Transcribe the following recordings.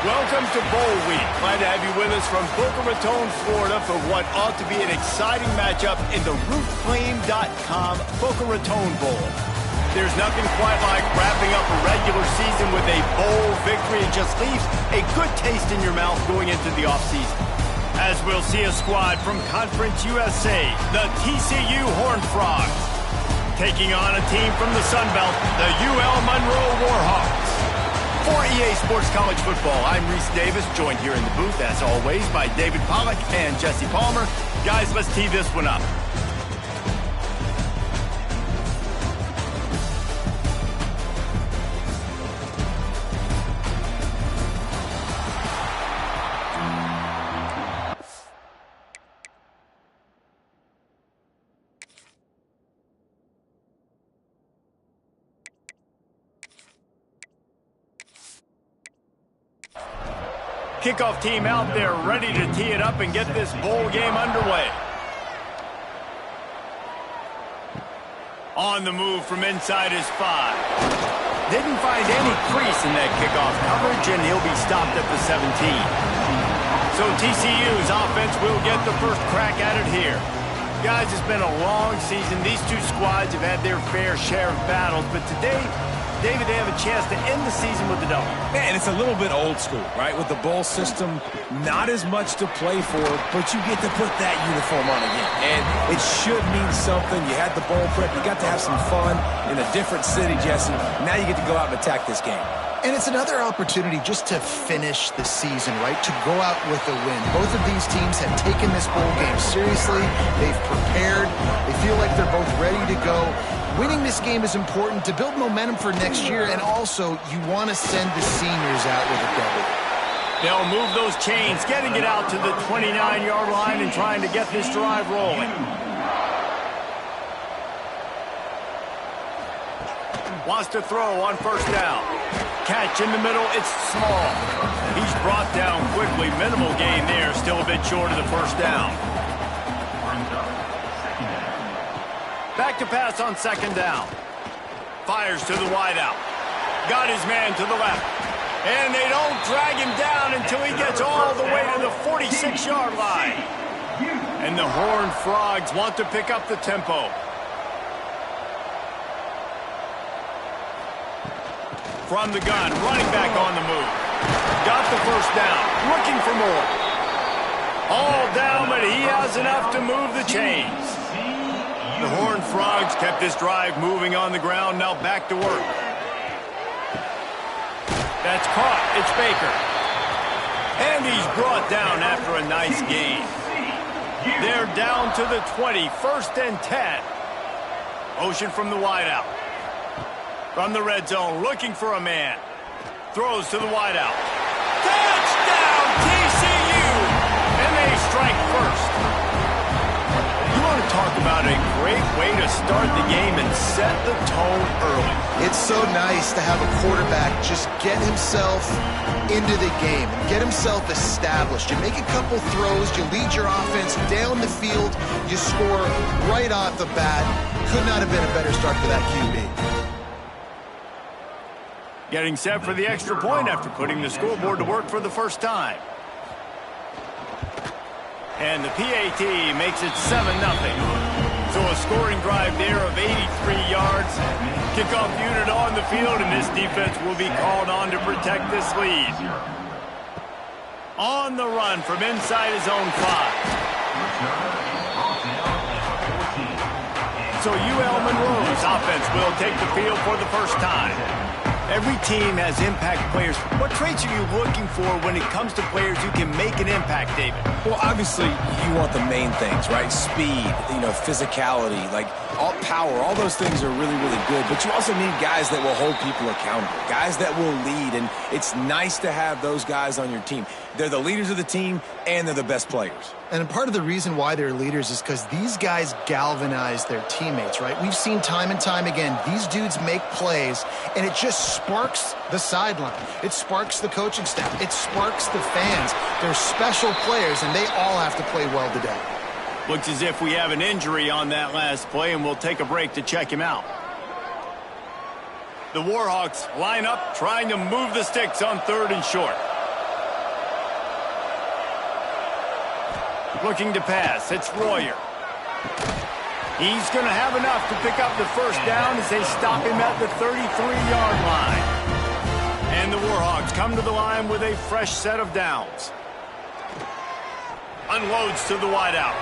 Welcome to Bowl Week. Glad to have you with us from Boca Raton, Florida for what ought to be an exciting matchup in the roofclaim.com Boca Raton Bowl. There's nothing quite like wrapping up a regular season with a bowl victory. It just leaves a good taste in your mouth going into the offseason. As we'll see a squad from Conference USA, the TCU Horned Frogs, taking on a team from the Sun Belt, the ULM Warhawks. For EA Sports College Football, I'm Reese Davis, joined here in the booth, as always, by David Pollack and Jesse Palmer. Guys, let's tee this one up. Kickoff team out there ready to tee it up and get this bowl game underway. On the move from inside his 5. Didn't find any crease in that kickoff coverage, and he'll be stopped at the 17. So TCU's offense will get the first crack at it here. Guys, it's been a long season. These two squads have had their fair share of battles, but today, David, they have a chance to end the season with the W. Man, it's a little bit old school, right? With the bowl system, not as much to play for, but you get to put that uniform on again. And it should mean something. You had the bowl prep. You got to have some fun in a different city, Jesse. Now you get to go out and attack this game. And it's another opportunity just to finish the season, right? To go out with a win. Both of these teams have taken this bowl game seriously. They've prepared. They feel like they're both ready to go. Winning this game is important to build momentum for next year, and also you want to send the seniors out with a W. They'll move those chains, getting it out to the 29-yard line and trying to get this drive rolling. Wants to throw on first down. Catch in the middle, it's small. He's brought down quickly. Minimal gain there, still a bit short of the first down. Back to pass on second down. Fires to the wideout. Got his man to the left. And they don't drag him down until he gets all the way to the 46-yard line. And the Horned Frogs want to pick up the tempo. From the gun, running back on the move. Got the first down, looking for more. All down, but he has enough to move the chains. The Horned Frogs kept this drive moving on the ground, now back to work. That's caught, it's Baker. And he's brought down after a nice gain. They're down to the 20, 1st and 10. Motion from the wideout. From the red zone, looking for a man. Throws to the wideout. Touchdown, TCU! And they strike first. You want to talk about a great way to start the game and set the tone early. It's so nice to have a quarterback just get himself into the game, get himself established. You make a couple throws, you lead your offense down the field, you score right off the bat. Could not have been a better start for that QB. Getting set for the extra point after putting the scoreboard to work for the first time. And the PAT makes it 7-0. So a scoring drive there of 83 yards. Kickoff unit on the field, and this defense will be called on to protect this lead. On the run from inside his own 5. So UL Monroe's offense will take the field for the first time. Every team has impact players. What traits are you looking for when it comes to players who can make an impact, David? Well, obviously, you want the main things, right? Speed, physicality, like all power, all those things are really, really good. But you also need guys that will hold people accountable, guys that will lead. And it's nice to have those guys on your team. They're the leaders of the team, and they're the best players. And part of the reason why they're leaders is because these guys galvanize their teammates, right? We've seen time and time again, these dudes make plays, and it just sparks the sideline. It sparks the coaching staff. It sparks the fans. They're special players, and they all have to play well today. Looks as if we have an injury on that last play, and we'll take a break to check him out. The Warhawks line up, trying to move the sticks on 3rd and short. Looking to pass. It's Royer. He's going to have enough to pick up the first down as they stop him at the 33-yard line. And the Warhawks come to the line with a fresh set of downs. Unloads to the wideout.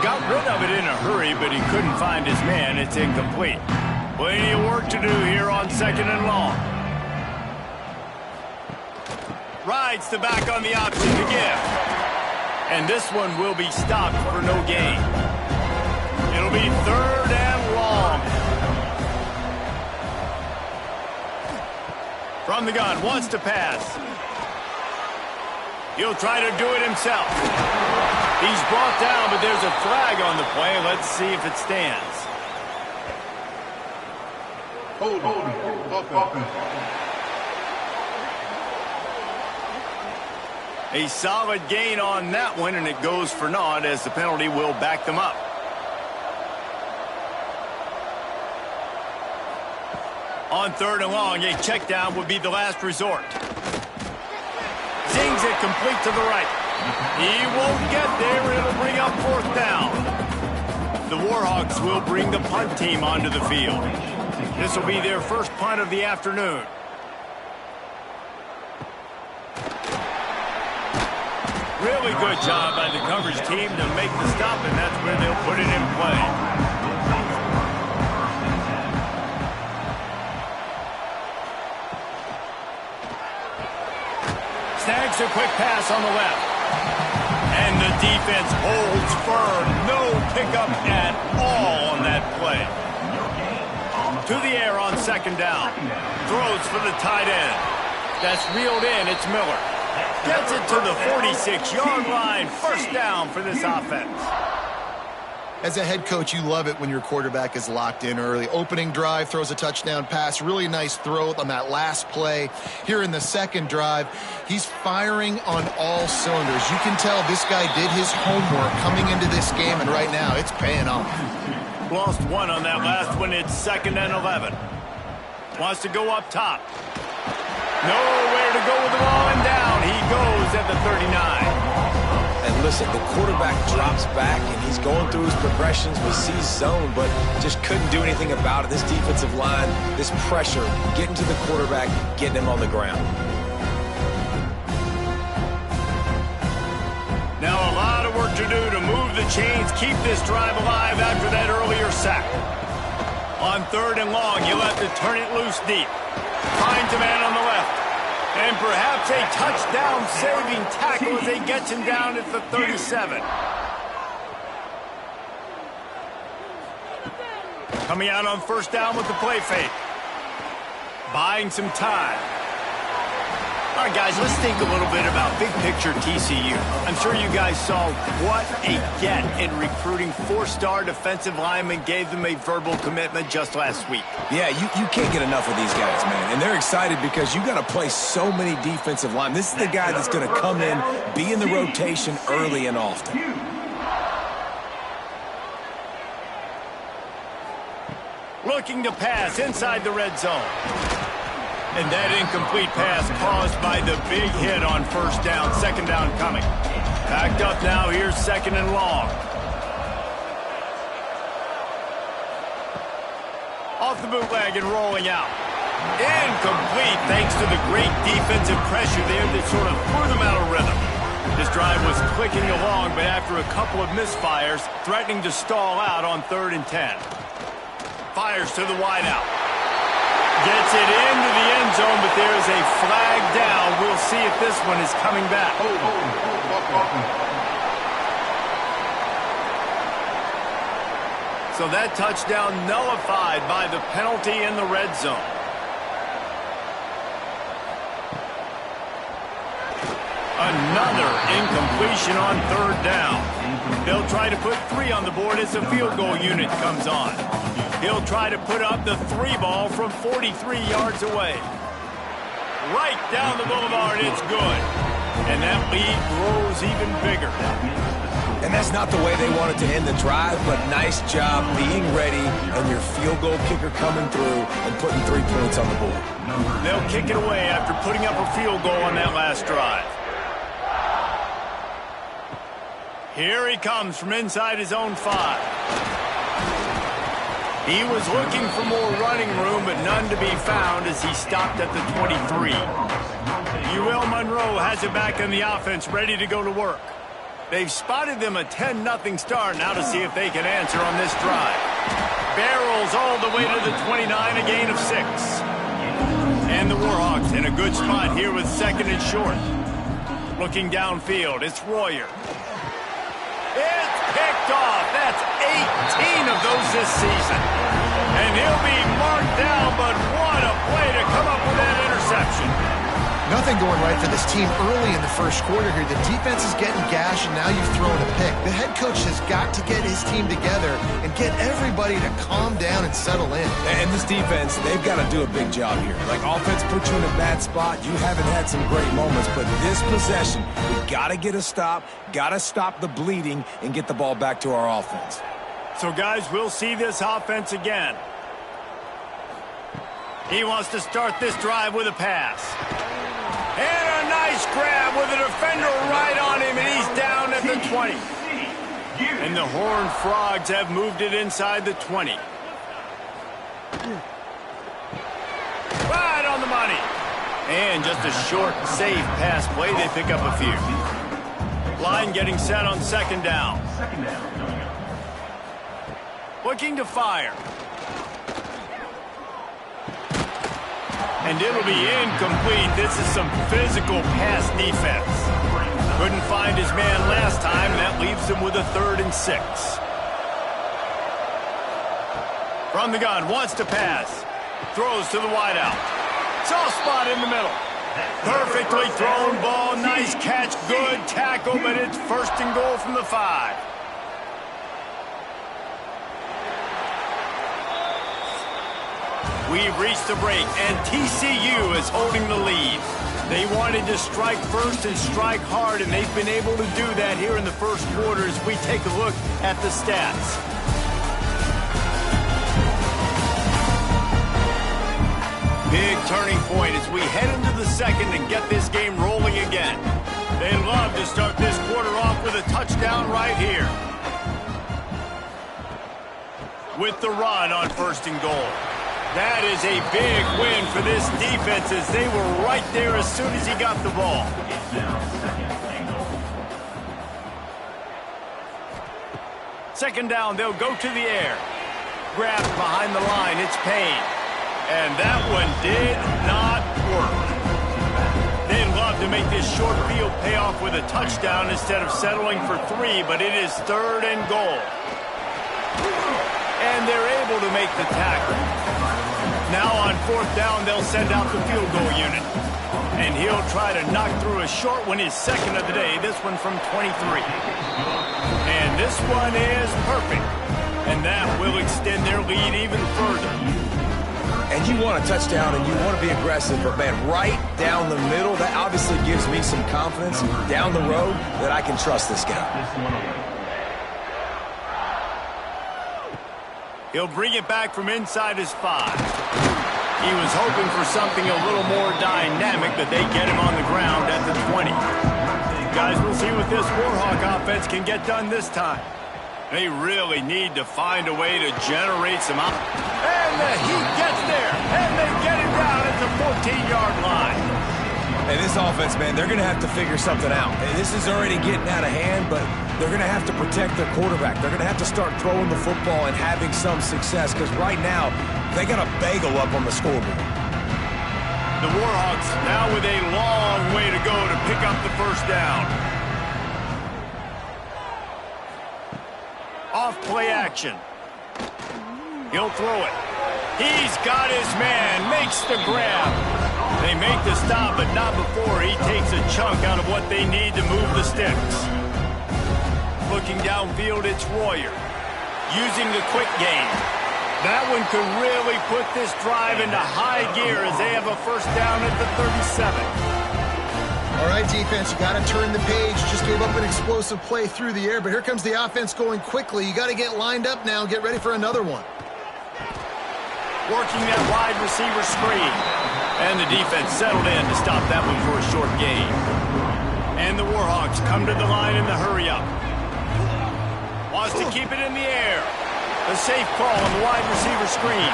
Got rid of it in a hurry, but he couldn't find his man. It's incomplete. Plenty of work to do here on 2nd and long. Rides the back on the option to give. And this one will be stopped for no gain. It'll be 3rd and long. From the gun, wants to pass. He'll try to do it himself. He's brought down, but there's a flag on the play. Let's see if it stands. Hold on. A solid gain on that one, and it goes for naught as the penalty will back them up. On 3rd and long, a check down would be the last resort. Zings it complete to the right. He won't get there. It'll bring up 4th down. The Warhawks will bring the punt team onto the field. This will be their first punt of the afternoon. Really good job by the coverage team to make the stop, and that's where they'll put it in play. Snags a quick pass on the left. And the defense holds firm. No pickup at all on that play. To the air on 2nd down. Throws for the tight end. That's reeled in. It's Miller. Gets it to the 46-yard line. 1st down for this offense. As a head coach, you love it when your quarterback is locked in early. Opening drive, throws a touchdown pass. Really nice throw on that last play. Here in the 2nd drive, he's firing on all cylinders. You can tell this guy did his homework coming into this game, and right now it's paying off. Lost one on that last one. It's 2nd and 11. Wants to go up top. Nowhere to go with the ball, and down he goes at the 39. And listen, the quarterback drops back, and he's going through his progressions. We see zone, but just couldn't do anything about it. This defensive line, this pressure, getting to the quarterback, getting him on the ground. Now a lot of work to do to move the chains, keep this drive alive after that earlier sack. On 3rd and long, you'll have to turn it loose deep. Finds a man on the left. And perhaps a touchdown-saving tackle as they get him down at the 37. Coming out on 1st down with the play fake. Buying some time. All right, guys, let's think a little bit about big-picture TCU. I'm sure you guys saw what a get in recruiting 4-star defensive linemen, gave them a verbal commitment just last week. Yeah, you can't get enough of these guys, man. And they're excited because you got to play so many defensive linemen. This is the guy that's going to come in, be in the rotation early and often. Looking to pass inside the red zone. And that incomplete pass caused by the big hit on 1st down. 2nd down coming. Backed up now. Here's 2nd and long. Off the bootleg and rolling out. Incomplete thanks to the great defensive pressure there that sort of threw them out of rhythm. This drive was clicking along, but after a couple of misfires, threatening to stall out on 3rd and 10. Fires to the wideout. Gets it into the end zone, but there is a flag down. We'll see if this one is coming back. So that touchdown nullified by the penalty in the red zone. Another incompletion on 3rd down. They'll try to put 3 on the board as the field goal unit comes on. He'll try to put up the 3 ball from 43 yards away. Right down the boulevard, it's good. And that lead grows even bigger. And that's not the way they wanted to end the drive, but nice job being ready and your field goal kicker coming through and putting 3 points on the board. They'll kick it away after putting up a field goal on that last drive. Here he comes from inside his own 5. He was looking for more running room, but none to be found as he stopped at the 23. UL Monroe has it back in the offense, ready to go to work. They've spotted them a 10-0 start now to see if they can answer on this drive. Barrels all the way to the 29, a gain of 6. And the Warhawks in a good spot here with 2nd and short. Looking downfield, it's Royer. It's picked off. That's 18 of those this season. And he'll be marked down, but what a play to come up with that interception. Nothing going right for this team early in the first quarter here. The defense is getting gashed, and now you've thrown a pick. The head coach has got to get his team together and get everybody to calm down and settle in. And this defense, they've got to do a big job here. Like, offense put you in a bad spot. You haven't had some great moments, but this possession, we got to get a stop, got to stop the bleeding, and get the ball back to our offense. So, guys, we'll see this offense again. He wants to start this drive with a pass. And a nice grab with a defender right on him, and he's down at the 20. And the Horned Frogs have moved it inside the 20. Right on the money. And just a short, safe pass play. They pick up a few. Line getting set on 2nd down. Looking to fire. And it'll be incomplete. This is some physical pass defense. Couldn't find his man last time. That leaves him with a 3rd and 6. From the gun, wants to pass. Throws to the wideout. Soft spot in the middle. Perfectly thrown ball. Nice catch. Good tackle, but it's 1st and goal from the 5. We've reached the break, and TCU is holding the lead. They wanted to strike first and strike hard, and they've been able to do that here in the first quarter as we take a look at the stats. Big turning point as we head into the 2nd and get this game rolling again. They love to start this quarter off with a touchdown right here. With the run on 1st and goal. That is a big win for this defense as they were right there as soon as he got the ball. Second down, they'll go to the air. Grabbed behind the line, it's Payne. And that one did not work. They'd love to make this short field pay off with a touchdown instead of settling for 3, but it is 3rd and goal. And they're able to make the tackle. Now on 4th down, they'll send out the field goal unit. And he'll try to knock through a short one, his 2nd of the day, this one from 23. And this one is perfect. And that will extend their lead even further. And you want a touchdown and you want to be aggressive, but man, right down the middle, that obviously gives me some confidence down the road that I can trust this guy. He'll bring it back from inside his 5. He was hoping for something a little more dynamic, but they get him on the ground at the 20. Guys, we'll see what this Warhawk offense can get done this time. They really need to find a way to generate some up. And the Heat gets there, and they get him down at the 14-yard line. And this offense, man, they're going to have to figure something out. And this is already getting out of hand, but they're going to have to protect their quarterback. They're going to have to start throwing the football and having some success because right now they got a bagel up on the scoreboard. The Warhawks now with a long way to go to pick up the 1st down. Off play action. He'll throw it. He's got his man, makes the grab. They make the stop, but not before he takes a chunk out of what they need to move the sticks. Looking downfield, it's Royer. Using the quick game. That one could really put this drive into high gear as they have a 1st down at the 37. All right, defense, you got to turn the page. Just gave up an explosive play through the air, but here comes the offense going quickly. You got to get lined up now and get ready for another one. Working that wide receiver screen. And the defense settled in to stop that one for a short gain. And the Warhawks come to the line in the hurry-up. Wants to keep it in the air. A safe call on the wide receiver screen.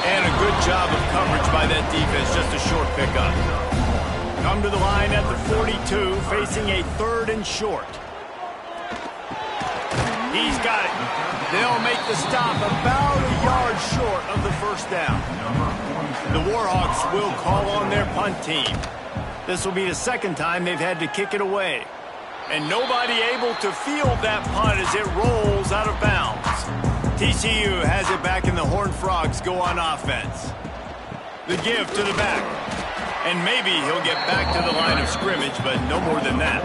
And a good job of coverage by that defense, just a short pickup. Come to the line at the 42, facing a 3rd and short. He's got it. They'll make the stop about a yard short of the first down. The Warhawks will call on their punt team. This will be the 2nd time they've had to kick it away. And nobody able to field that punt as it rolls out of bounds. TCU has it back and the Horned Frogs go on offense. The give to the back. And maybe he'll get back to the line of scrimmage, but no more than that.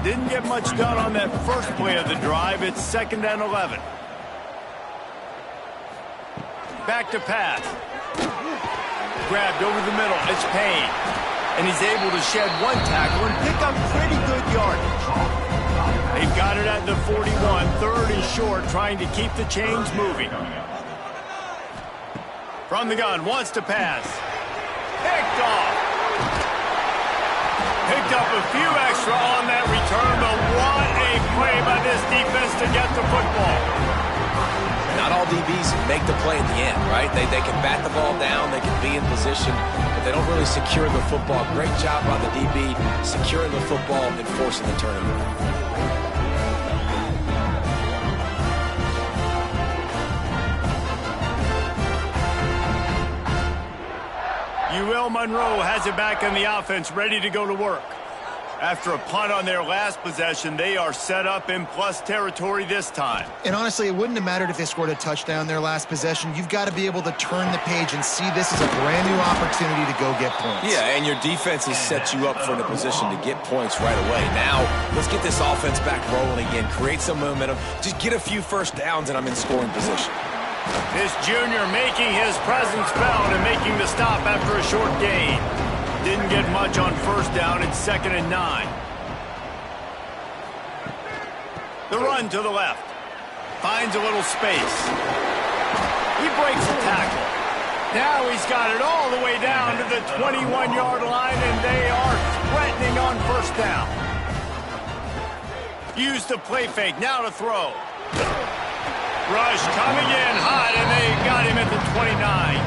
Didn't get much done on that first play of the drive. It's 2nd and 11. Back to pass. Grabbed over the middle. It's Payne. And he's able to shed 1 tackle and pick up pretty good yardage. They've got it at the 41, 3rd and short, trying to keep the chains moving. From the gun, wants to pass. Picked off. Picked up a few extra on that return, but what a play by this defense to get the football. Not all DBs make the play at the end, right? They can bat the ball down, they can be in position, but they don't really secure the football. Great job by the DB securing the football and forcing the turnover. UL Monroe has it back on the offense, ready to go to work. After a punt on their last possession, they are set up in plus territory this time. And honestly, it wouldn't have mattered if they scored a touchdown their last possession. You've got to be able to turn the page and see this as a brand new opportunity to go get points. Yeah, and your defense has set you up for the position to get points right away. Now, let's get this offense back rolling again, create some momentum, just get a few first downs, and I'm in scoring position. This junior making his presence felt and making the stop after a short gain. Didn't get much on first down. It's 2nd and 9. The run to the left. Finds a little space. He breaks the tackle. Now he's got it all the way down to the 21-yard line, and they are threatening on first down. Use the play fake. Now to throw. Rush coming in hot, and they got him at the 29.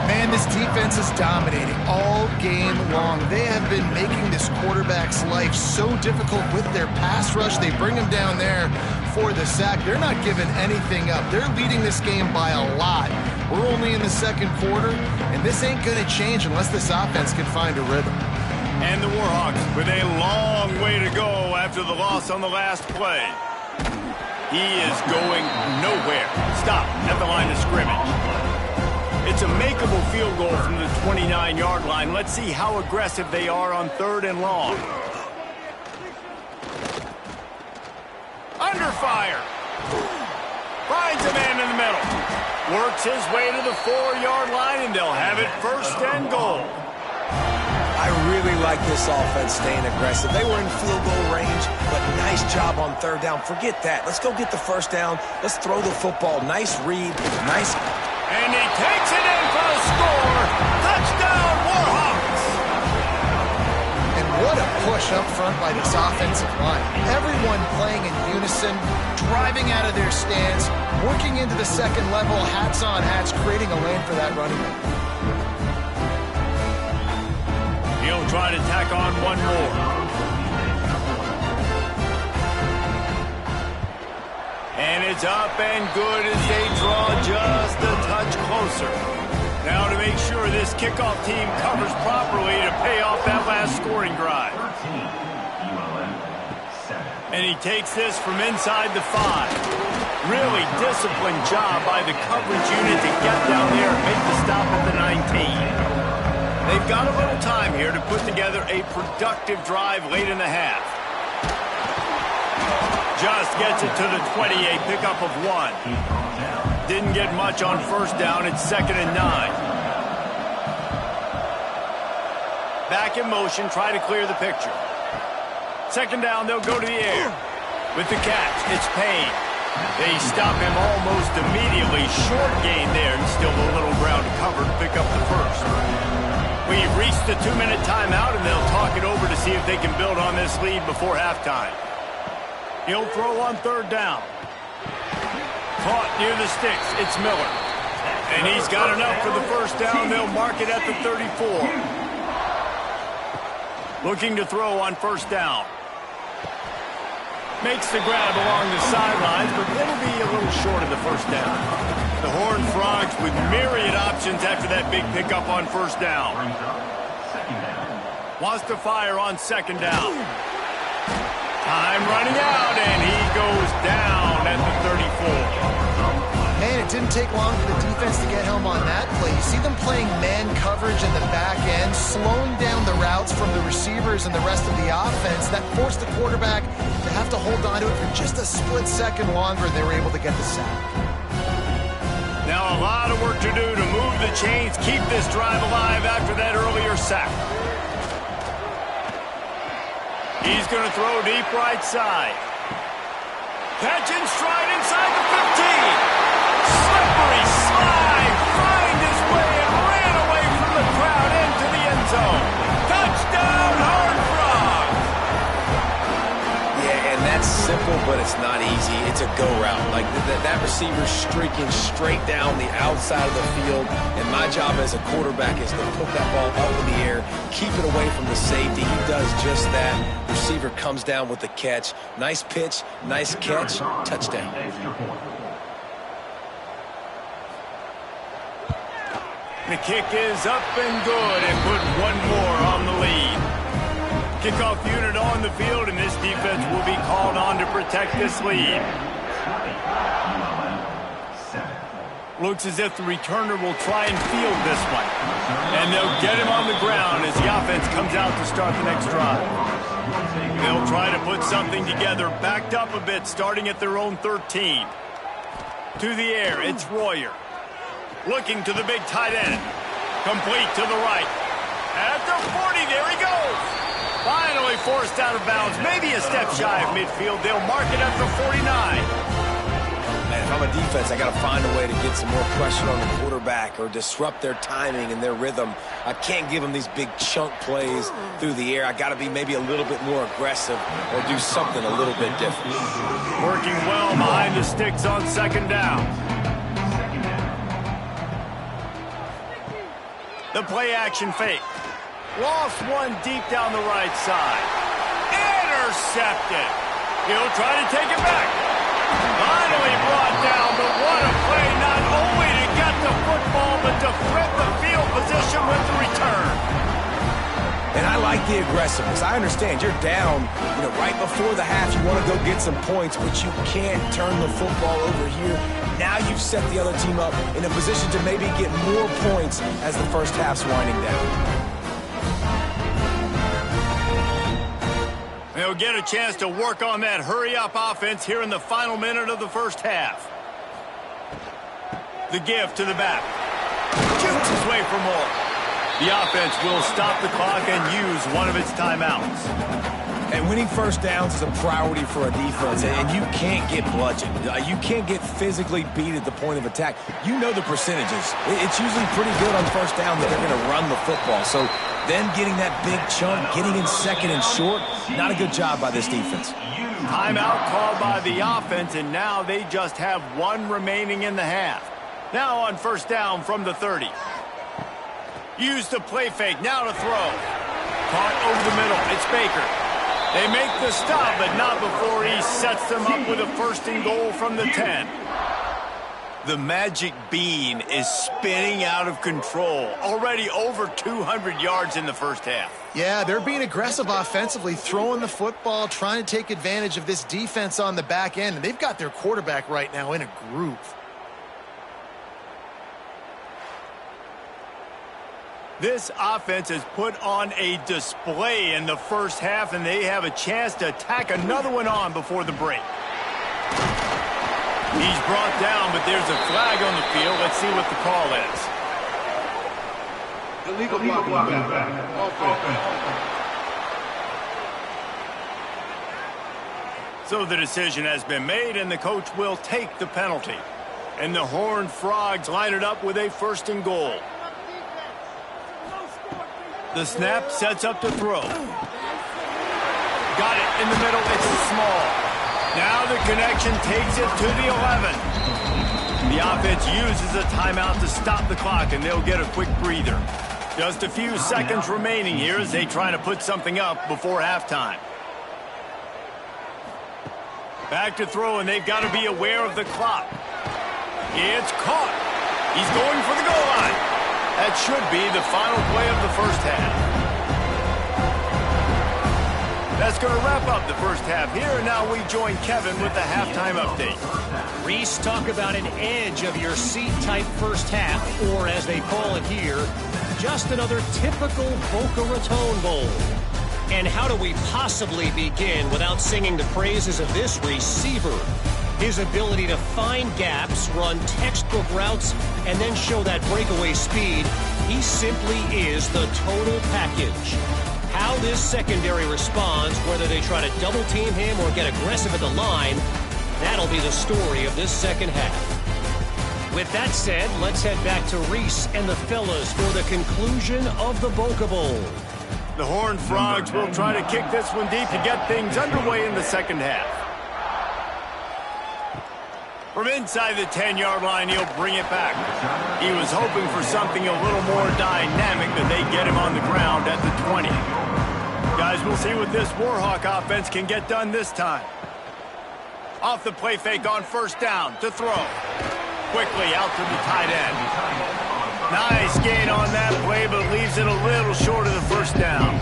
Man, this defense is dominating all game long. They have been making this quarterback's life so difficult with their pass rush. They bring him down there for the sack. They're not giving anything up. They're leading this game by a lot. We're only in the 2nd quarter, and this ain't going to change unless this offense can find a rhythm. And the Warhawks with a long way to go after the loss on the last play. He is going nowhere. Stop at the line of scrimmage. It's a makeable field goal from the 29-yard line. Let's see how aggressive they are on 3rd and long. Under fire. Finds a man in the middle. Works his way to the 4-yard line, and they'll have it 1st and goal. I really like this offense staying aggressive. They were in field goal range, but nice job on 3rd down. Forget that. Let's go get the first down. Let's throw the football. Nice read. Nice. And he takes it in for the score. Touchdown, Warhawks. And what a push up front by this offensive line. Everyone playing in unison, driving out of their stance, working into the 2nd level, hats on hats, creating a lane for that running back. He'll try to tack on one more. And it's up and good as they draw just a touch closer. Now to make sure this kickoff team covers properly to pay off that last scoring drive. And he takes this from inside the 5. Really disciplined job by the coverage unit to get down there and make the stop at the 19. They've got a little time here to put together a productive drive late in the half. Just gets it to the 20, a pickup of 1. Didn't get much on first down. It's 2nd and 9. Back in motion, try to clear the picture. 2nd down, they'll go to the air. With the catch, it's Payne. They stop him almost immediately. Short gain there, and still a little ground to cover to pick up the first. We've reached the 2-minute timeout, and they'll talk it over to see if they can build on this lead before halftime. He'll throw on third down. Caught near the sticks. It's Miller. And he's got enough for the first down. They'll mark it at the 34. Looking to throw on first down. Makes the grab along the sidelines, but it'll be a little short of the first down. The Horned Frogs with myriad options after that big pickup on first down. Wants to fire on second down. Time running out, and he goes down at the 34. Man, it didn't take long for the defense to get home on that play. You see them playing man coverage in the back end, slowing down the routes from the receivers and the rest of the offense. That forced the quarterback to have to hold on to it for just a split second longer. They were able to get the sack. Now a lot of work to do to move the chains, keep this drive alive after that earlier sack. He's going to throw deep right side. Catch and stride inside the 15. Slippery slide, find his way and ran away from the crowd into the end zone. Touchdown, Horned Frogs! Yeah, and that's simple, but it's not easy. It's a go route. Like that receiver streaking straight down the outside of the field, and my job as a quarterback is to put that ball up in the air, keep it away from the safety. He does just that. Receiver comes down with the catch. Nice pitch, nice catch, touchdown. The kick is up and good and put one more on the lead. Kickoff unit on the field, and this defense will be called on to protect this lead. Looks as if the returner will try and field this one. And they'll get him on the ground as the offense comes out to start the next drive. They'll try to put something together, backed up a bit, starting at their own 13. To the air, it's Royer. Looking to the big tight end. Complete to the right. At the 40, there he goes. Finally forced out of bounds. Maybe a step shy of midfield. They'll mark it at the 49. Man, if I'm a defense, I got to find a way to get some more pressure on the quarterback or disrupt their timing and their rhythm. I can't give them these big chunk plays through the air. I got to be maybe a little bit more aggressive or do something a little bit different. Working well behind the sticks on second down. The play action fake. Lost one deep down the right side. Intercepted. He'll try to take it back. Finally brought down, but what a play, not only to get the football, but to flip the field position with the return. And I like the aggressiveness. I understand you're down, right before the half. You want to go get some points, but you can't turn the football over here. Now you've set the other team up in a position to maybe get more points as the first half's winding down. They'll get a chance to work on that hurry-up offense here in the final minute of the first half. The give to the back. Shoots his way for more. The offense will stop the clock and use one of its timeouts. And winning first downs is a priority for a defense, and you can't get bludgeoned. You can't get physically beat at the point of attack. You know the percentages. It's usually pretty good on first down that they're going to run the football. So then getting that big chunk, getting in second and short, not a good job by this defense. Timeout called by the offense, and now they just have one remaining in the half. Now on first down from the 30. Use the play fake, now to throw. Caught over the middle, it's Baker. They make the stop, but not before he sets them up with a first and goal from the 10. The magic bean is spinning out of control. Already over 200 yards in the first half. Yeah, they're being aggressive offensively, throwing the football, trying to take advantage of this defense on the back end. And they've got their quarterback right now in a groove. This offense has put on a display in the first half, and they have a chance to tack another one on before the break. He's brought down, but there's a flag on the field. Let's see what the call is. Illegal blocking. So the decision has been made, and the coach will take the penalty. And the Horned Frogs line it up with a first and goal. The snap sets up to throw. Got it in the middle. It's small. Now the connection takes it to the 11. The offense uses a timeout to stop the clock, and they'll get a quick breather. Just a few seconds remaining here as they try to put something up before halftime. Back to throw, and they've got to be aware of the clock. It's caught. He's going for the goal line. That should be the final play of the first half. That's going to wrap up the first half here, and now we join Kevin with the halftime update. Reese, talk about an edge of your seat type first half, or as they call it here, just another typical Boca Raton Bowl. And how do we possibly begin without singing the praises of this receiver? His ability to find gaps, run textbook routes, and then show that breakaway speed. He simply is the total package. How this secondary responds, whether they try to double team him or get aggressive at the line, that'll be the story of this second half. With that said, let's head back to Reese and the fellas for the conclusion of the Boca Bowl. The Horned Frogs will try to kick this one deep to get things underway in the second half. From inside the 10-yard line, he'll bring it back. He was hoping for something a little more dynamic, but they get him on the ground at the 20. Guys, we'll see what this Warhawk offense can get done this time. Off the play fake on first down to throw. Quickly out to the tight end. Nice gain on that play, but leaves it a little short of the first down.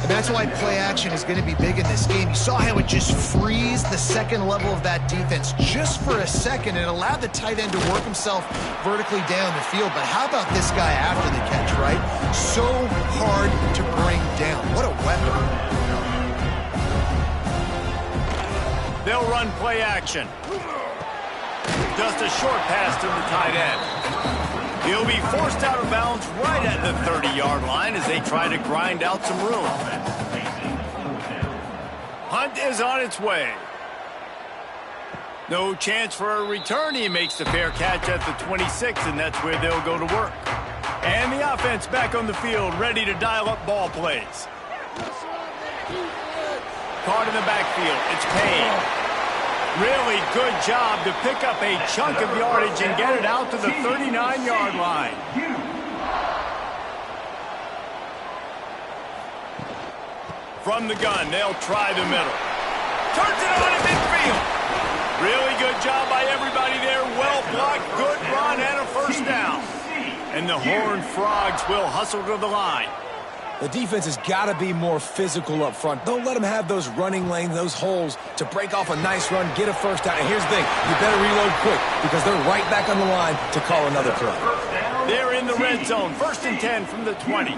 And that's why play action is going to be big in this game. You saw how it just frees the second level of that defense just for a second and allowed the tight end to work himself vertically down the field. But how about this guy after the catch, right? So hard to bring down. What a weapon. They'll run play action. Just a short pass to the tight end. He'll be forced out of bounds right at the 30-yard line as they try to grind out some room. Hunt is on its way. No chance for a return. He makes the fair catch at the 26, and that's where they'll go to work. And the offense back on the field, ready to dial up ball plays. Caught in the backfield. It's Payne. Really good job to pick up a chunk of yardage and get it out to the 39-yard line. From the gun, they'll try the middle. Turns it on in midfield. Really good job by everybody there. Well blocked, good run, and a first down. And the Horned Frogs will hustle to the line. The defense has got to be more physical up front. Don't let them have those running lanes, those holes to break off a nice run, get a first down. And here's the thing, you better reload quick because they're right back on the line to call another play. They're in the red zone, 1st and 10 from the 20.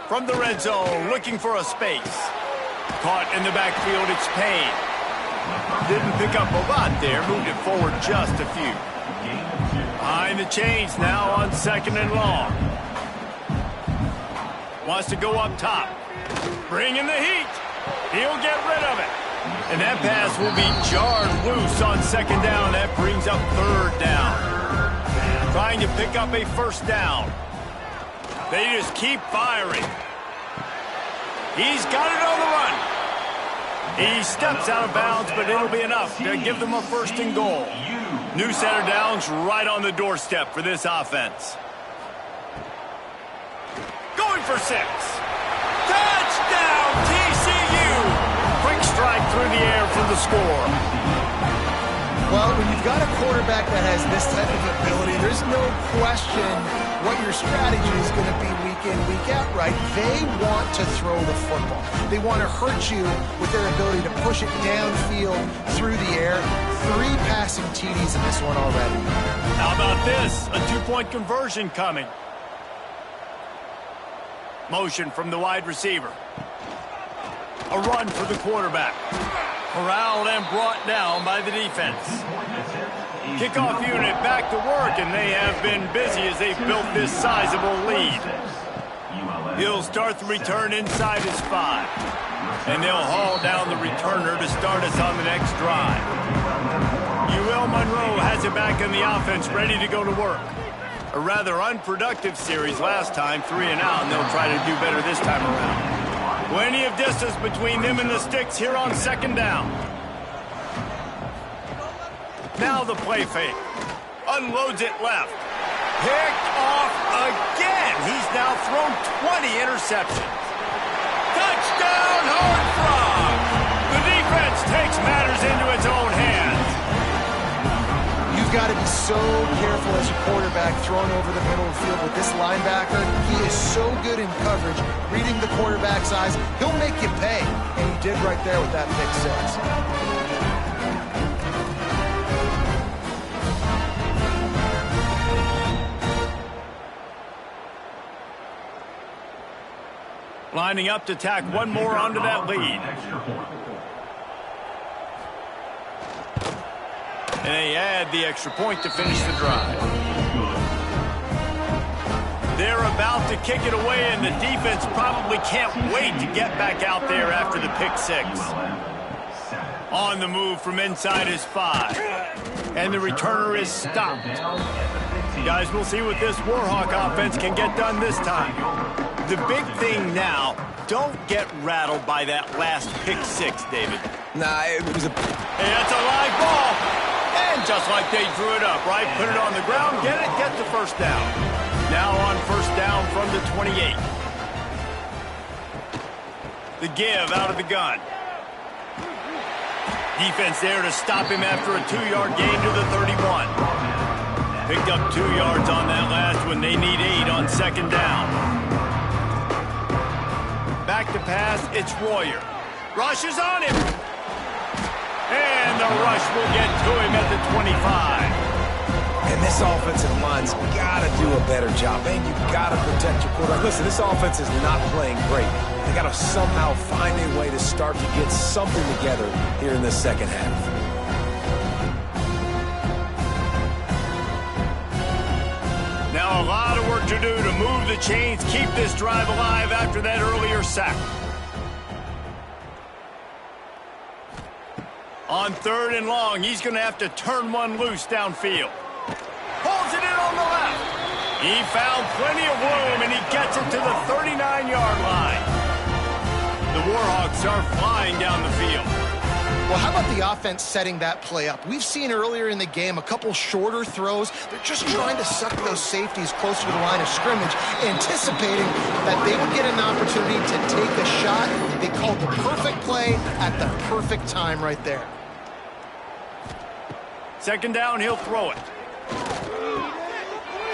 From the red zone, looking for a space. Caught in the backfield, it's Payne. Didn't pick up a lot there, moved it forward just a few. Behind the chains now on 2nd and long. Wants to go up top. Bring in the heat. He'll get rid of it. And that pass will be jarred loose on 2nd down. That brings up 3rd down. Trying to pick up a first down. They just keep firing. He's got it on the run. He steps out of bounds, but it'll be enough to give them a 1st and goal. New center downs right on the doorstep for this offense. Going for 6. Touchdown, TCU! Quick strike through the air for the score. Well, when you've got a quarterback that has this type of ability, there's no question what your strategy is going to be week in, week out, right? They want to throw the football. They want to hurt you with their ability to push it downfield through the air. 3 passing TDs in this one already. How about this? A 2-point conversion coming. Motion from the wide receiver. A run for the quarterback. Corralled and brought down by the defense. Kickoff unit back to work, and they have been busy as they've built this sizable lead. He'll start the return inside his 5. And they'll haul down the returner to start us on the next drive. UL Monroe has it back in the offense, ready to go to work. A rather unproductive series last time, 3 and out, and they'll try to do better this time around. Plenty of distance between them and the sticks here on 2nd down. Now the play fake. Unloads it left. Picked off again. He's now thrown 20 interceptions. Touchdown, Horned Frogs! The defense takes matters into its own hands. You've got to be so careful as a quarterback throwing over the middle of the field with this linebacker. He is so good in coverage, reading the quarterback's eyes. He'll make you pay, and he did right there with that pick 6. Lining up to tack one more onto that lead. And they add the extra point to finish the drive. They're about to kick it away, and the defense probably can't wait to get back out there after the pick 6. On the move from inside is 5. And the returner is stopped. Guys, we'll see what this Warhawk offense can get done this time. The big thing now, don't get rattled by that last pick 6, David. Nah, it was a... Hey, that's a live ball. And just like they drew it up, right? Put it on the ground, get it, get the first down. Now on 1st down from the 28. The give out of the gun. Defense there to stop him after a 2-yard gain to the 31. Picked up 2 yards on that last one. They need 8 on 2nd down. Back to pass, it's Royer. Rush is on him. And the rush will get to him at the 25. And this offensive line's got to do a better job. And you've got to protect your quarterback. Listen, this offense is not playing great. They got to somehow find a way to start to get something together here in the 2nd half. Now a lot of work to do to move the chains, keep this drive alive after that earlier sack. On 3rd and long, he's going to have to turn one loose downfield. Pulls it in on the left. He found plenty of room, and he gets it to the 39-yard line. The Warhawks are flying down the field. Well, how about the offense setting that play up? We've seen earlier in the game a couple shorter throws. They're just trying to suck those safeties closer to the line of scrimmage, anticipating that they would get an opportunity to take a shot. They called the perfect play at the perfect time right there. 2nd down, he'll throw it.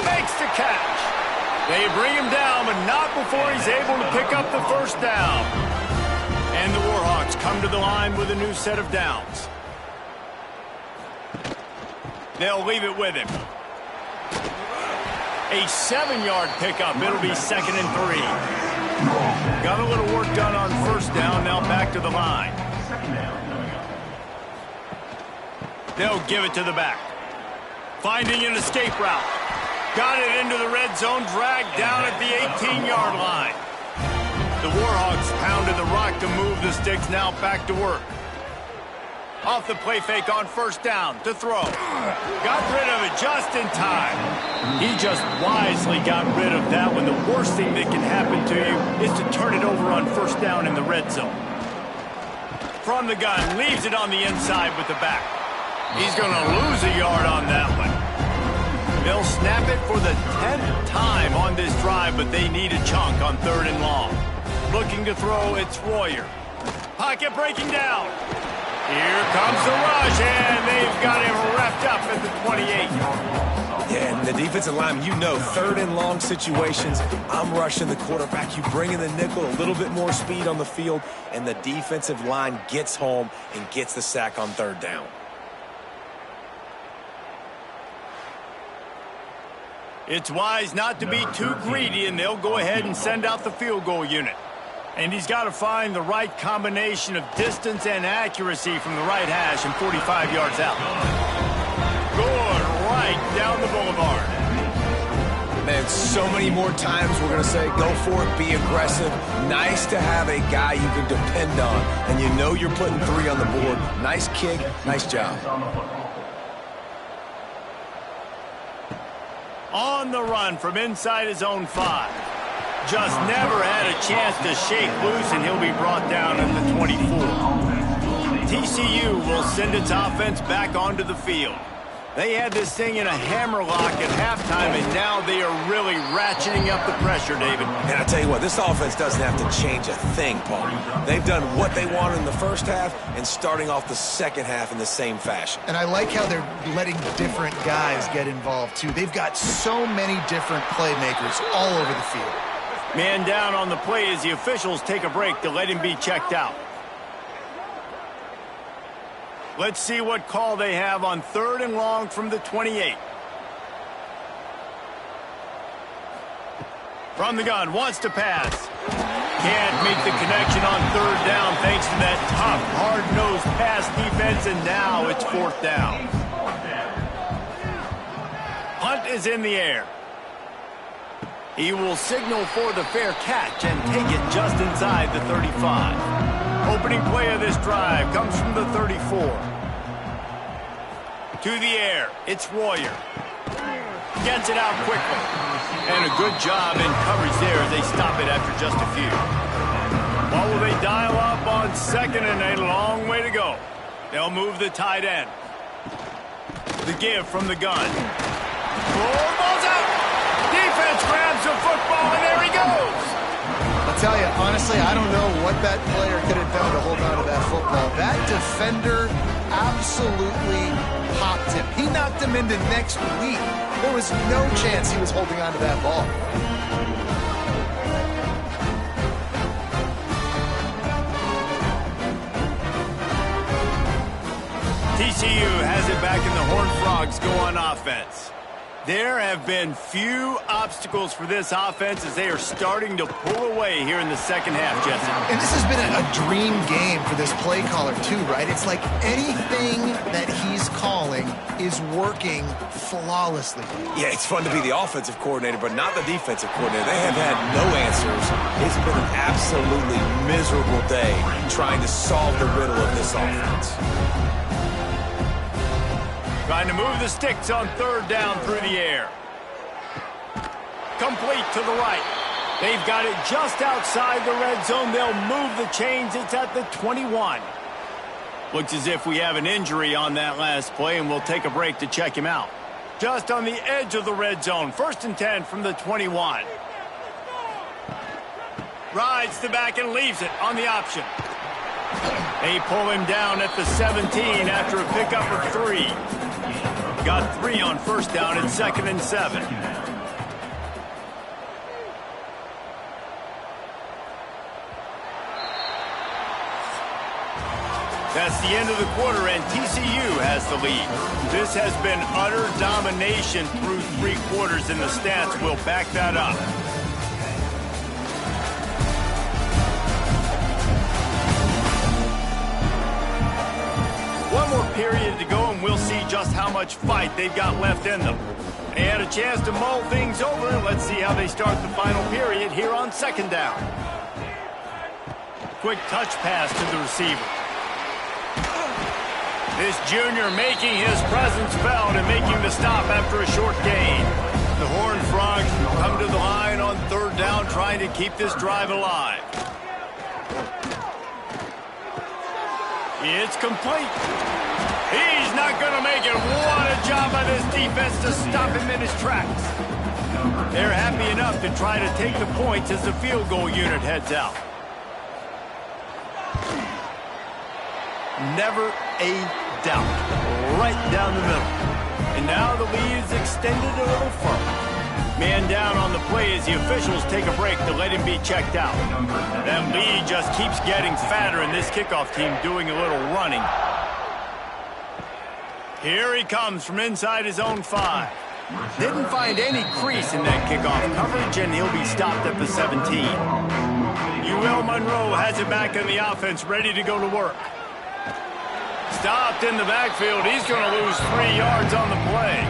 Makes the catch. They bring him down, but not before he's able to pick up the 1st down. And the Warhawks come to the line with a new set of downs. They'll leave it with him. A 7-yard pickup. It'll be 2nd and 3. Got a little work done on 1st down. Now back to the line. They'll give it to the back. Finding an escape route. Got it into the red zone. Dragged down at the 18-yard line. The Warhawks pounded the rock to move the sticks. Now back to work. Off the play fake on 1st down to throw. Got rid of it just in time. He just wisely got rid of that one. The worst thing that can happen to you is to turn it over on 1st down in the red zone. From the gun, leaves it on the inside with the back. He's going to lose a yard on that one. They'll snap it for the 10th time on this drive, but they need a chunk on 3rd and long. Looking to throw, it's Royer. Pocket breaking down. Here comes the rush, and they've got him wrapped up at the 28. Yeah, and the defensive line, you know, 3rd and long situations, I'm rushing the quarterback. You bring in the nickel, a little bit more speed on the field, and the defensive line gets home and gets the sack on 3rd down. It's wise not to be too greedy, and they'll go ahead and send out the field goal unit. And he's got to find the right combination of distance and accuracy from the right hash and 45 yards out. Good right down the boulevard. Man, so many more times we're going to say, go for it, be aggressive. Nice to have a guy you can depend on, and you know you're putting 3 on the board. Nice kick, nice job. On the run from inside his own 5. Just never had a chance to shake loose, and he'll be brought down at the 24. TCU will send its offense back onto the field. They had this thing in a hammerlock at halftime, and now they are really ratcheting up the pressure, David. And I tell you what, this offense doesn't have to change a thing, Paul. They've done what they wanted in the first half and starting off the second half in the same fashion. And I like how they're letting different guys get involved, too. They've got so many different playmakers all over the field. Man down on the play as the officials take a break to let him be checked out. Let's see what call they have on 3rd and long from the 28. From the gun, wants to pass. Can't make the connection on 3rd down thanks to that tough, hard-nosed pass defense, and now it's 4th down. Punt is in the air. He will signal for the fair catch and take it just inside the 35. Opening play of this drive comes from the 34. To the air, it's Royer. Gets it out quickly. And a good job in coverage there as they stop it after just a few. What will they dial up on 2nd and a long way to go? They'll move the tight end. The give from the gun. Ball's out. Defense grabs the football, and there he goes. I'll tell you, honestly, I don't know what that player could have done to hold on to that football. That defender absolutely popped him. He knocked him into next week. There was no chance he was holding on to that ball. TCU has it back, and the Horned Frogs go on offense. There have been few obstacles for this offense as they are starting to pull away here in the second half, Jesse. And this has been a dream game for this play caller, too, right? It's like anything that he's calling is working flawlessly. Yeah, it's fun to be the offensive coordinator, but not the defensive coordinator. They have had no answers. It's been an absolutely miserable day trying to solve the riddle of this offense. Trying to move the sticks on 3rd down through the air. Complete to the right. They've got it just outside the red zone. They'll move the chains. It's at the 21. Looks as if we have an injury on that last play, and we'll take a break to check him out. Just on the edge of the red zone. 1st and 10 from the 21. Rides the back and leaves it on the option. They pull him down at the 17 after a pickup of 3. Got 3 on 1st down at 2nd and 7. That's the end of the quarter, and TCU has the lead. This has been utter domination through 3 quarters, and the stats will back that up. One more period to go, and we'll see just how much fight they've got left in them. They had a chance to mull things over. Let's see how they start the final period here on 2nd down. Quick touch pass to the receiver. This junior making his presence felt and making the stop after a short gain. The Horned Frogs come to the line on 3rd down, trying to keep this drive alive. It's complete. He's not going to make it. What a job by this defense to stop him in his tracks. They're happy enough to try to take the points as the field goal unit heads out. Never a doubt. Right down the middle. And now the lead is extended a little further. Man down on the play as the officials take a break to let him be checked out. That lead just keeps getting fatter, and this kickoff team doing a little running. Here he comes from inside his own 5. Didn't find any crease in that kickoff coverage, and he'll be stopped at the 17. UL Monroe has it back in the offense, ready to go to work. Stopped in the backfield. He's going to lose 3 yards on the play.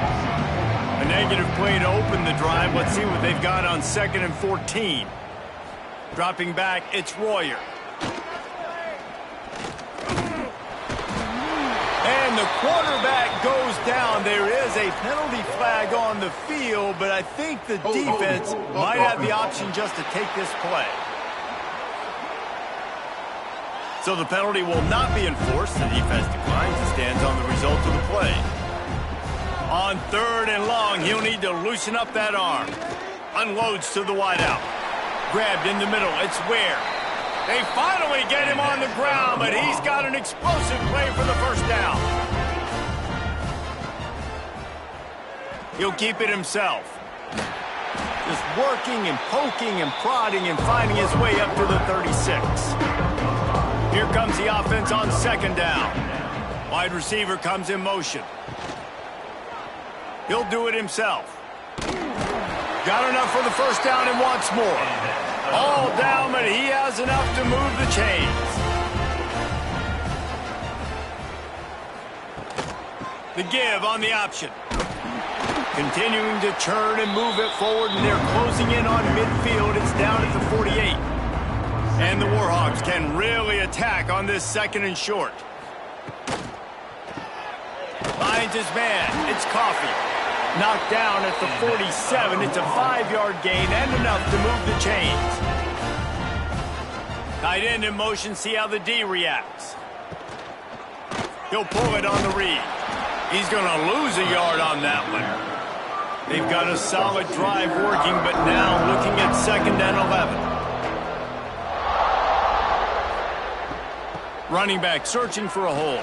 A negative play to open the drive. Let's see what they've got on 2nd and 14. Dropping back, it's Royer. And And the quarterback goes down. There is a penalty flag on the field, but I think the defense might have the option just to take this play. So the penalty will not be enforced. The defense declines and stands on the result of the play. On 3rd and long, he'll need to loosen up that arm. Unloads to the wideout. Grabbed in the middle. It's Ware. They finally get him on the ground, but he's got an explosive play for the first down. He'll keep it himself. Just working and poking and prodding and finding his way up to the 36. Here comes the offense on 2nd down. Wide receiver comes in motion. He'll do it himself. Got enough for the first down and wants more. All down, but he has enough to move the chains. The give on the option. Continuing to churn and move it forward, and they're closing in on midfield. It's down at the 48. And the Warhawks can really attack on this 2nd and short. Finds his man. It's Coffee. Knocked down at the 47. It's a 5-yard gain and enough to move the chains. Tight end in motion. See how the D reacts. He'll pull it on the read. He's going to lose a yard on that one. They've got a solid drive working, but now looking at 2nd and 11. Running back searching for a hole.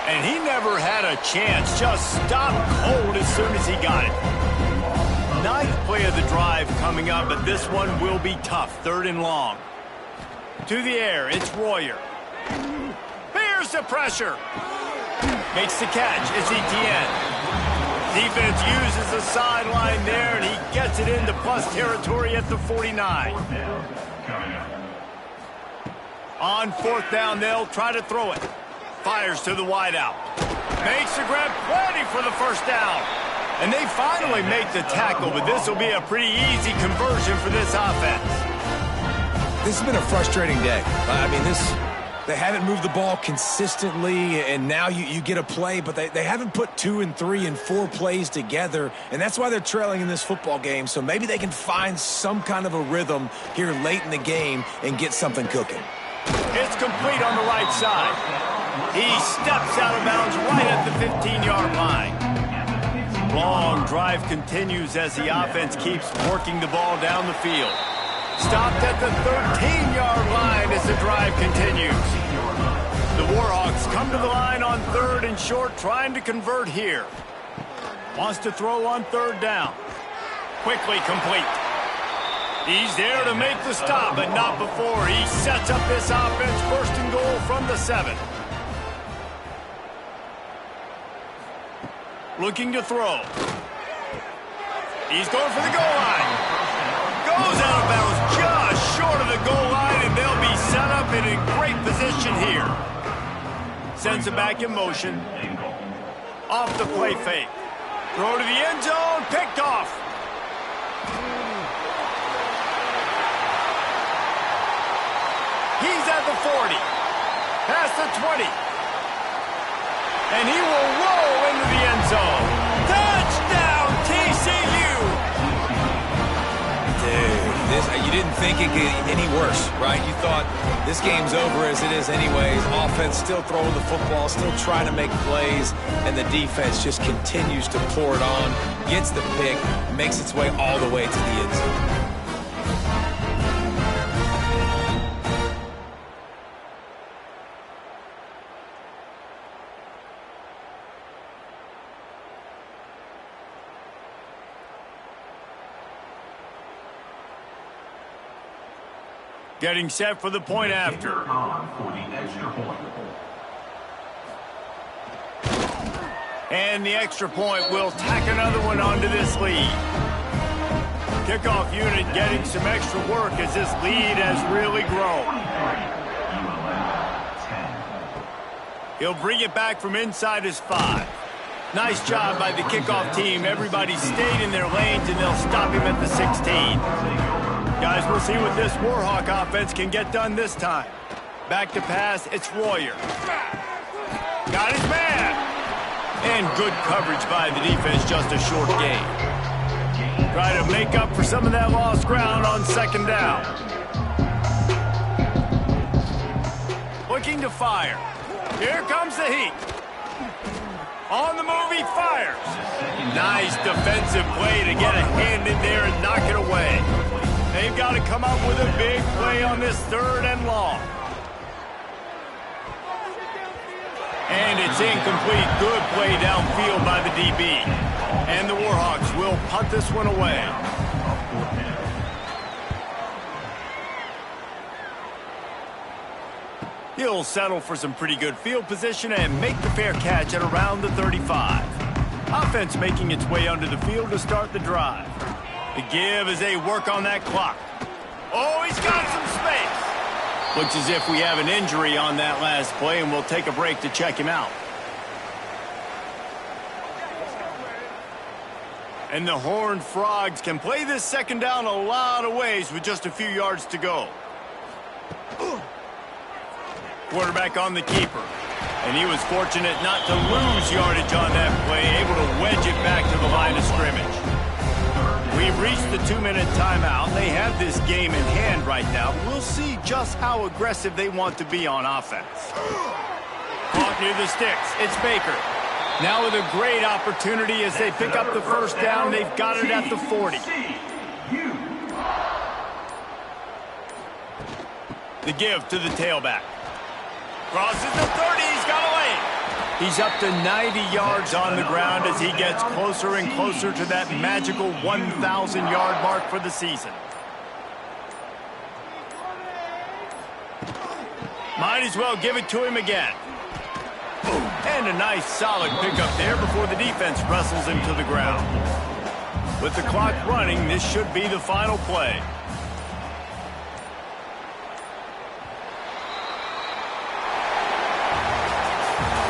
And he never had a chance. Just stopped cold as soon as he got it. 9th play of the drive coming up, but this one will be tough. 3rd and long. To the air, it's Royer. Here's the pressure. Makes the catch. It's Etienne. Defense uses the sideline there, and he gets it into plus territory at the 49. On 4th down, they'll try to throw it. Fires to the wideout. Makes the grab, plenty for the first down. And they finally make the tackle, but this will be a pretty easy conversion for this offense. This has been a frustrating day. I mean, they haven't moved the ball consistently, and now you get a play, but they haven't put 2 and 3 and 4 plays together, and that's why they're trailing in this football game. So maybe they can find some kind of a rhythm here late in the game and get something cooking. It's complete on the right side. He steps out of bounds right at the 15-yard line. Long drive continues as the offense keeps working the ball down the field. Stopped at the 13-yard line as the drive continues. The Warhawks come to the line on 3rd and short, trying to convert here. Wants to throw on 3rd down. Quickly complete. He's there to make the stop, but not before. He sets up this offense 1st and goal from the 7. Looking to throw. He's going for the goal line. Goes out of bounds just short of the goal line, and they'll be set up in a great position here. Sends it back in motion. Off the play fake. Throw to the end zone. Picked off. He's at the 40. Past the 20. And he will roll into the end zone. Touchdown, TCU! Dude, you didn't think it could get any worse, right? You thought this game's over as it is anyways. Offense still throwing the football, still trying to make plays, and the defense just continues to pour it on, gets the pick, makes its way all the way to the end zone. Getting set for the point after. And the extra point will tack another one onto this lead. Kickoff unit getting some extra work as this lead has really grown. He'll bring it back from inside his 5. Nice job by the kickoff team. Everybody stayed in their lanes, and they'll stop him at the 16. Guys, we'll see what this Warhawk offense can get done this time. Back to pass, it's Royer. Got his man. And good coverage by the defense, just a short gain. Try to make up for some of that lost ground on second down. Looking to fire. Here comes the heat. On the move, he fires. Nice defensive play to get a hand in there and knock it away. They've got to come up with a big play on this 3rd and long. And it's incomplete. Good play downfield by the DB. And the Warhawks will punt this one away. He'll settle for some pretty good field position and make the fair catch at around the 35. Offense making its way under the field to start the drive. The give as they work on that clock. Oh, he's got some space. Looks as if we have an injury on that last play, and we'll take a break to check him out. And the Horned Frogs can play this second down a lot of ways with just a few yards to go. Quarterback on the keeper. And he was fortunate not to lose yardage on that play, able to wedge it back to the line of scrimmage. We've reached the 2-minute timeout. They have this game in hand right now. We'll see just how aggressive they want to be on offense. Caught near the sticks. It's Baker. Now with a great opportunity as they pick up the first down. They've got it at the 40. The give to the tailback. Crosses the 30. He's got away. He's up to 90 yards on the ground as he gets closer and closer to that magical 1,000-yard mark for the season. Might as well give it to him again. And a nice solid pickup there before the defense wrestles him to the ground. With the clock running, this should be the final play.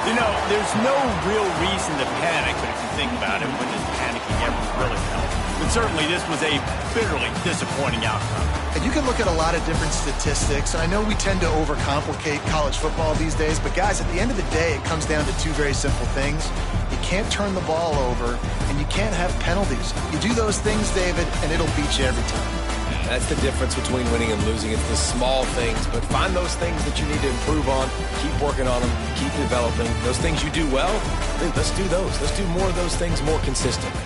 You know, there's no real reason to panic, but if you think about it, when does panicking ever really help? But certainly this was a bitterly disappointing outcome. And you can look at a lot of different statistics, and I know we tend to overcomplicate college football these days, but guys, at the end of the day, it comes down to two very simple things. You can't turn the ball over, and you can't have penalties. You do those things, David, and it'll beat you every time. That's the difference between winning and losing. It's the small things, but find those things that you need to improve on. Keep working on them. Keep developing. Those things you do well, let's do those. Let's do more of those things more consistently.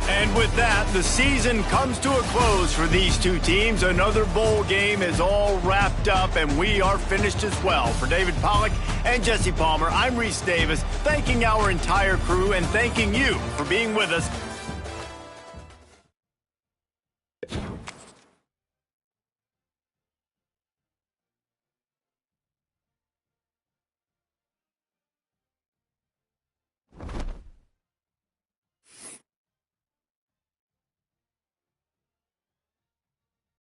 And with that, the season comes to a close for these two teams. Another bowl game is all wrapped up, and we are finished as well. For David Pollack and Jesse Palmer, I'm Reese Davis, thanking our entire crew and thanking you for being with us